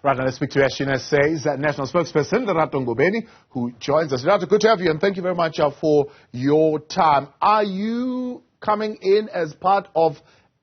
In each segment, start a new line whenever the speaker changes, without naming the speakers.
Right now, let's speak to ActionSA's national spokesperson, Lerato Ngobeni, who joins us. Lerato, good to have you, and thank you very much for your time. Are you coming in as part of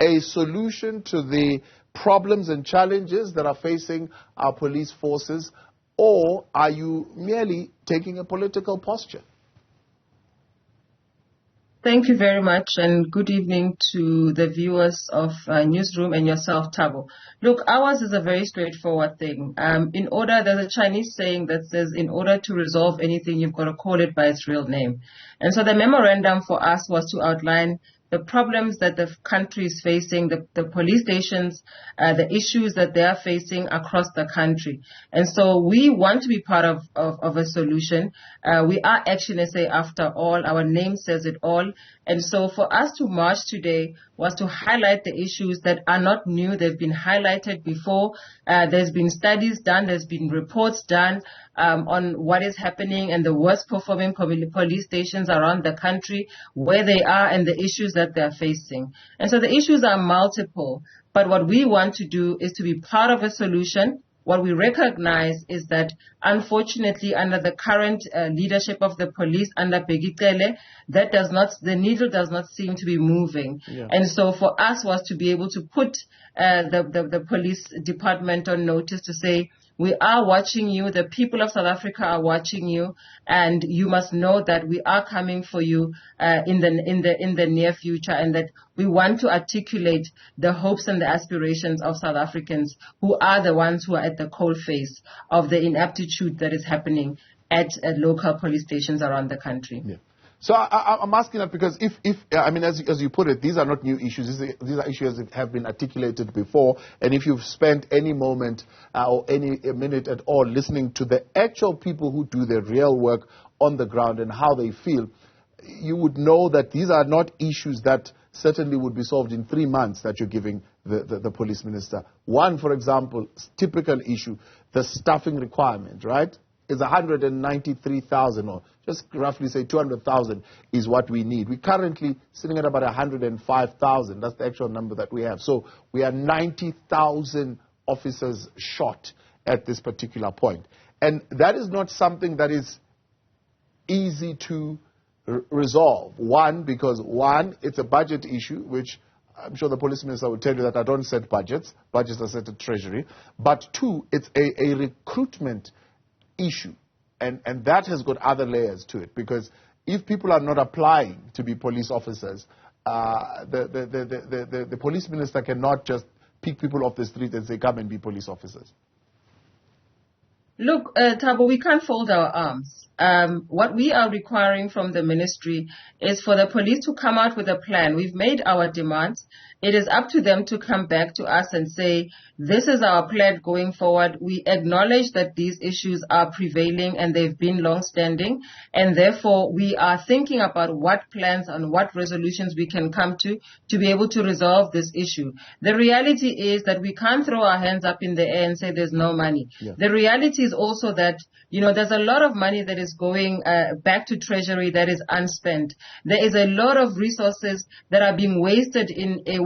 a solution to the problems and challenges that are facing our police forces, or are you merely taking a political posture?
Thank you very much, and good evening to the viewers of Newsroom and yourself, Thabo. Look, ours is a very straightforward thing. There's a Chinese saying that says, in order to resolve anything, you've got to call it by its real name. And so the memorandum for us was to outline the problems that the country is facing, the police stations, the issues that they are facing across the country. And so we want to be part of a solution. We are ActionSA after all. Our name says it all. And so for us to march today was to highlight the issues that are not new. They've been highlighted before. There's been studies done. There's been reports done on what is happening and the worst performing police stations around the country, where they are and the issues that they're facing. And so the issues are multiple, but what we want to do is to be part of a solution. What we recognize is that, unfortunately, under the current leadership of the police, under Cele, the needle does not seem to be moving. Yeah. And so for us was to be able to put the police department on notice to say, we are watching you, the people of South Africa are watching you, and you must know that we are coming for you in the near future, and that we want to articulate the hopes and the aspirations of South Africans who are the ones who are at the coalface of the ineptitude that is happening at local police stations around the country. Yeah.
So I'm asking that because as you put it, these are not new issues. These are issues that have been articulated before. And if you've spent any moment or any minute at all listening to the actual people who do their real work on the ground and how they feel, you would know that these are not issues that certainly would be solved in 3 months that you're giving the police minister. One, for example, typical issue, the staffing requirement, right? Is 193,000, or just roughly say 200,000 is what we need. We're currently sitting at about 105,000. That's the actual number that we have. So we are 90,000 officers short at this particular point. And that is not something that is easy to resolve. One, because it's a budget issue, which I'm sure the police minister will tell you that I don't set budgets. Budgets are set at Treasury. But two, it's a recruitment issue, and that has got other layers to it, because if people are not applying to be police officers, the police minister cannot just pick people off the street and say, come and be police officers.
Look, Thabo, we can't fold our arms. What we are requiring from the ministry is for the police to come out with a plan. We've made our demands. It is up to them to come back to us and say, this is our plan going forward. We acknowledge that these issues are prevailing and they've been long-standing, and therefore we are thinking about what plans and what resolutions we can come to be able to resolve this issue. The reality is that we can't throw our hands up in the air and say there's no money. Yeah. The reality is also that, there's a lot of money that is going back to Treasury that is unspent. There is a lot of resources that are being wasted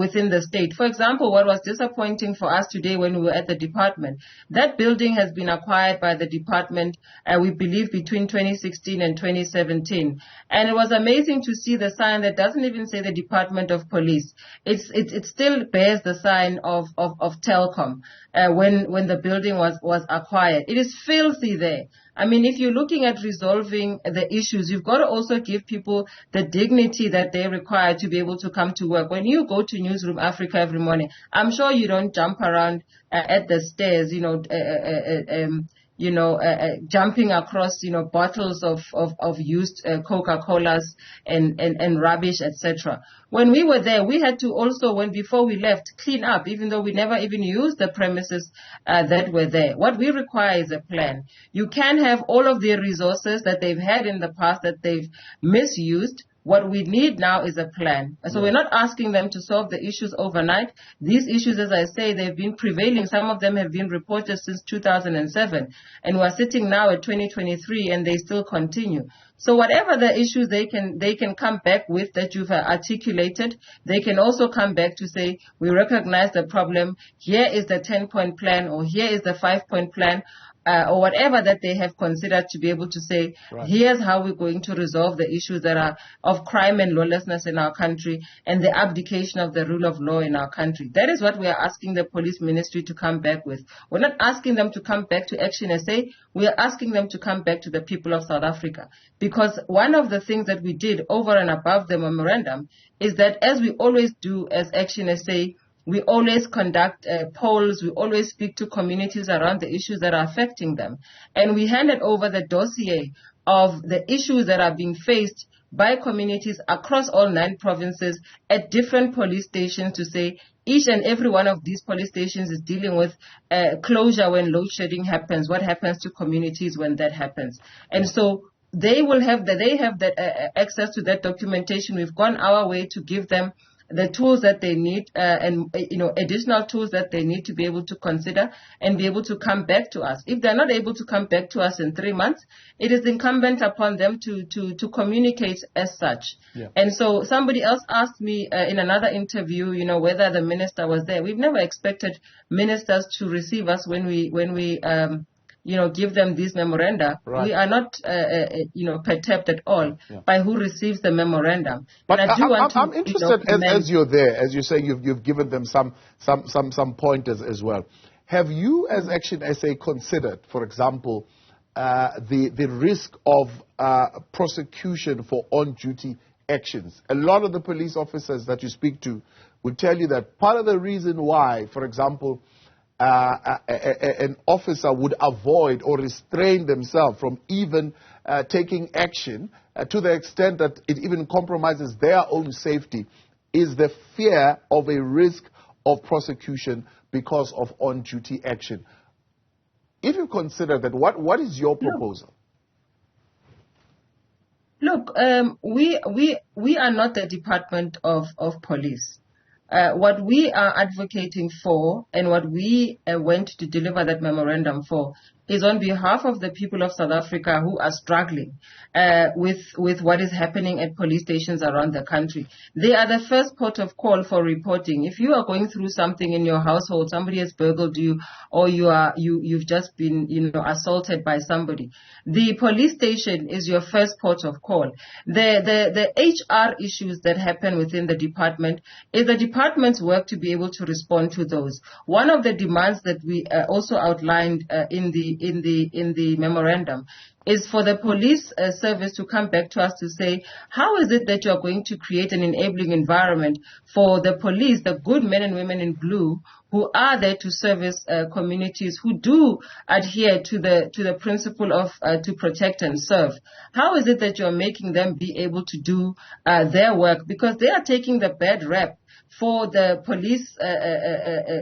within the state. For example, what was disappointing for us today when we were at the department, that building has been acquired by the department, we believe, between 2016 and 2017. And it was amazing to see the sign that doesn't even say the Department of Police. It still bears the sign of Telkom when the building was acquired. It is filthy there. I mean, if you're looking at resolving the issues, you've got to also give people the dignity that they require to be able to come to work. When you go to Newzroom Afrika every morning, I'm sure you don't jump around at the stairs, jumping across, bottles of used Coca-Colas and rubbish, etc. When we were there, we had to also, before we left, clean up, even though we never even used the premises that were there. What we require is a plan. You can have all of the resources that they've had in the past that they've misused. What we need now is a plan. So we're not asking them to solve the issues overnight. These issues, as I say, they've been prevailing. Some of them have been reported since 2007. And we're sitting now at 2023 and they still continue. So whatever the issues they can come back with that you've articulated, they can also come back to say, we recognize the problem. Here is the 10-point plan, or here is the 5-point plan. Or whatever that they have considered, to be able to say, here's how we're going to resolve the issues that are of crime and lawlessness in our country and the abdication of the rule of law in our country. That is what we are asking the police ministry to come back with. We're not asking them to come back to ActionSA. We are asking them to come back to the people of South Africa. Because one of the things that we did over and above the memorandum is that, as we always do as ActionSA, we always conduct polls. We always speak to communities around the issues that are affecting them. And we handed over the dossier of the issues that are being faced by communities across all 9 provinces at different police stations to say each and every one of these police stations is dealing with closure when load shedding happens, what happens to communities when that happens. And so they have that access to that documentation. We've gone our way to give them the tools that they need, and additional tools that they need to be able to consider and be able to come back to us. If they're not able to come back to us in 3 months, it is incumbent upon them to communicate as such. Yeah. And so somebody else asked me in another interview, whether the minister was there. We've never expected ministers to receive us when we give them these memoranda. Right. We are not, perturbed at all by who receives the memorandum.
But I'm interested, as you're there, as you say, you've given them some pointers as well. Have you, as ActionSA, considered, for example, the risk of prosecution for on-duty actions? A lot of the police officers that you speak to would tell you that part of the reason why, for example, an officer would avoid or restrain themselves from even taking action to the extent that it even compromises their own safety is the fear of a risk of prosecution because of on-duty action. If you consider that, what is your proposal?
Look, we are not the Department of Police. What we are advocating for and what we went to deliver that memorandum for is on behalf of the people of South Africa who are struggling with what is happening at police stations around the country. They are the first port of call for reporting. If you are going through something in your household, somebody has burgled you, or you've just been assaulted by somebody, the police station is your first port of call. The HR issues that happen within the department is the department's work to be able to respond to those. One of the demands that we also outlined in the memorandum is for the police service to come back to us to say, how is it that you're going to create an enabling environment for the police, the good men and women in blue, who are there to service communities, who do adhere to the principle of to protect and serve? How is it that you're making them be able to do their work? Because they are taking the bad rep for the police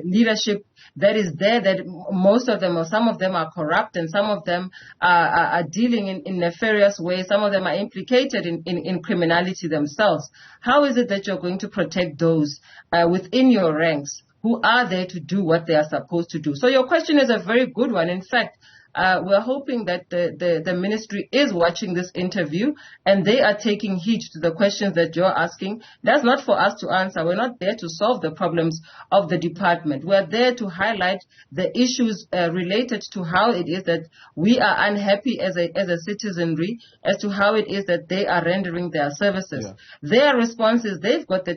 leadership that is there, that most of them or some of them are corrupt, and some of them are dealing in nefarious ways. Some of them are implicated in criminality themselves. How is it that you're going to protect those within your ranks who are there to do what they are supposed to do? So your question is a very good one. In fact, we're hoping that the ministry is watching this interview and they are taking heed to the questions that you're asking. That's not for us to answer. We're not there to solve the problems of the department. We're there to highlight the issues related to how it is that we are unhappy as a citizenry as to how it is that they are rendering their services. Yeah. Their response is they've got the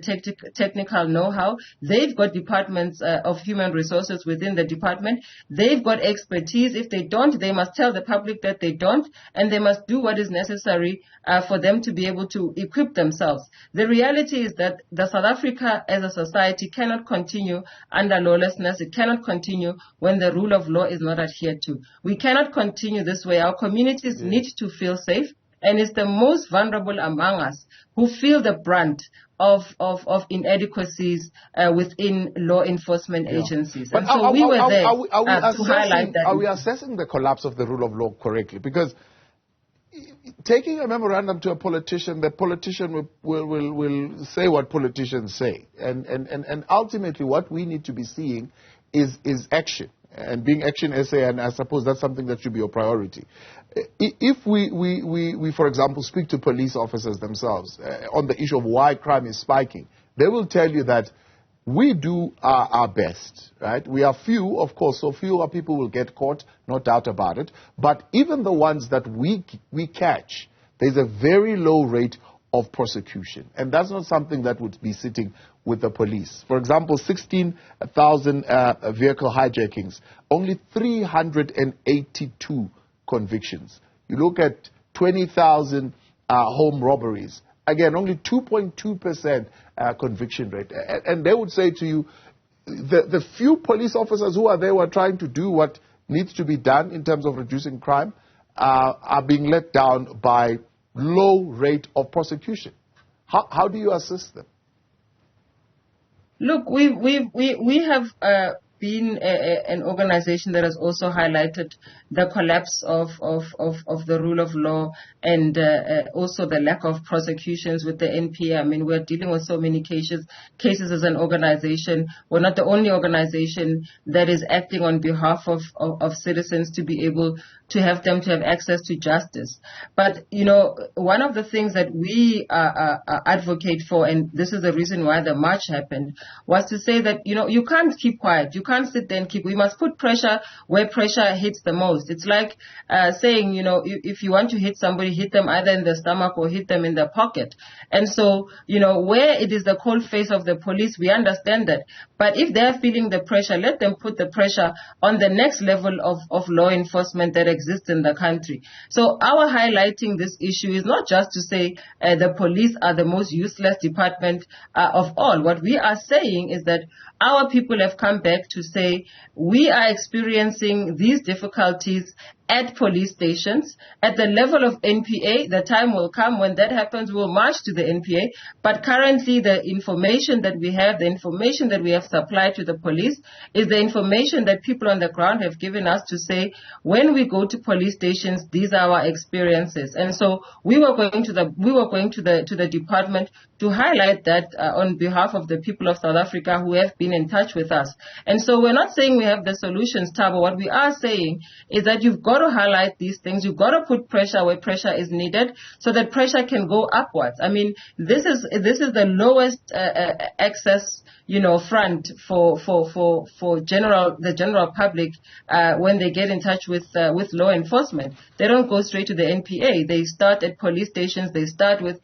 technical know-how. They've got departments of human resources within the department. They've got expertise. If they don't, they must tell the public that they don't, and they must do what is necessary for them to be able to equip themselves. The reality is that South Africa as a society cannot continue under lawlessness. It cannot continue when the rule of law is not adhered to. We cannot continue this way. Our communities need to feel safe, and it's the most vulnerable among us who feel the brunt of inadequacies within law enforcement agencies.
But
and so we were there
to
highlight that.
Are we assessing the collapse of the rule of law correctly? Because taking a memorandum to a politician, the politician will say what politicians say. And ultimately what we need to be seeing is action. and being ActionSA, and I suppose that's something that should be your priority. If we for example, speak to police officers themselves on the issue of why crime is spiking, they will tell you that we do our best, right? We are few, of course, so fewer people will get caught, no doubt about it. But even the ones that we catch, there's a very low rate of prosecution. And that's not something that would be sitting with the police. For example, 16,000 vehicle hijackings, only 382 convictions. You look at 20,000 home robberies. Again, only 2.2% conviction rate. And they would say to you, the few police officers who are there who are trying to do what needs to be done in terms of reducing crime are being let down by low rate of prosecution. How do you assist them?
Look, we have been an organization that has also highlighted the collapse of the rule of law and also the lack of prosecutions with the NPA. I mean, we're dealing with so many cases as an organization. We're not the only organization that is acting on behalf of citizens to be able to have access to justice. But, you know, one of the things that we advocate for, and this is the reason why the march happened, was to say that, you know, you can't keep quiet. You can't sit there and we must put pressure where pressure hits the most. It's like saying, you know, if you want to hit somebody, hit them either in the stomach or hit them in the pocket. And so, you know, where it is the cold face of the police, we understand that. But if they're feeling the pressure, let them put the pressure on the next level of law enforcement that exists in the country. So our highlighting this issue is not just to say the police are the most useless department of all. What we are saying is that our people have come back to say we are experiencing these difficulties at police stations, at the level of NPA. The time will come when that happens, we'll march to the NPA. But currently the information that we have, the information that we have supplied to the police is the information that people on the ground have given us to say, when we go to police stations, these are our experiences. And so we were going to the department to highlight that on behalf of the people of South Africa who have been in touch with us. And so we're not saying we have the solutions, Thabo. What we are saying is that you've got to highlight these things. You've got to put pressure where pressure is needed so that pressure can go upwards. I mean, this is the lowest access, you know, front for the general public when they get in touch with law enforcement. They don't go straight to the NPA. They start at police stations. They start with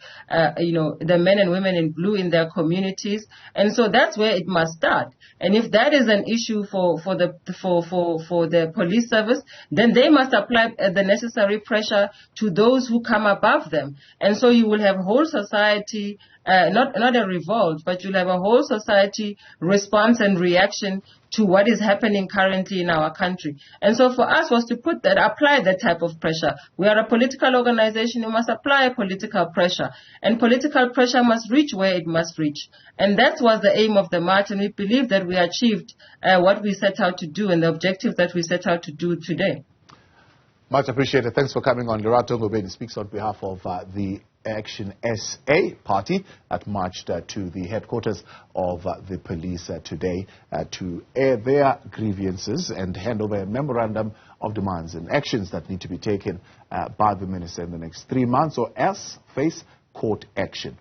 you know, the men and women in blue in their communities, and so that's where it must start. And if that is an issue for the police service, then they must apply the necessary pressure to those who come above them. And so you will have whole society, not a revolt, but you'll have a whole society response and reaction to what is happening currently in our country. And so for us was to apply that type of pressure. We are a political organization. We must apply political pressure. And political pressure must reach where it must reach. And that was the aim of the march. And we believe that we achieved what we set out to do and the objective that we set out to do today.
Much appreciated. Thanks for coming on. Lerato Ngobeni speaks on behalf of the ActionSA party that marched to the headquarters of the police today to air their grievances and hand over a memorandum of demands and actions that need to be taken by the minister in the next 3 months or else face court action.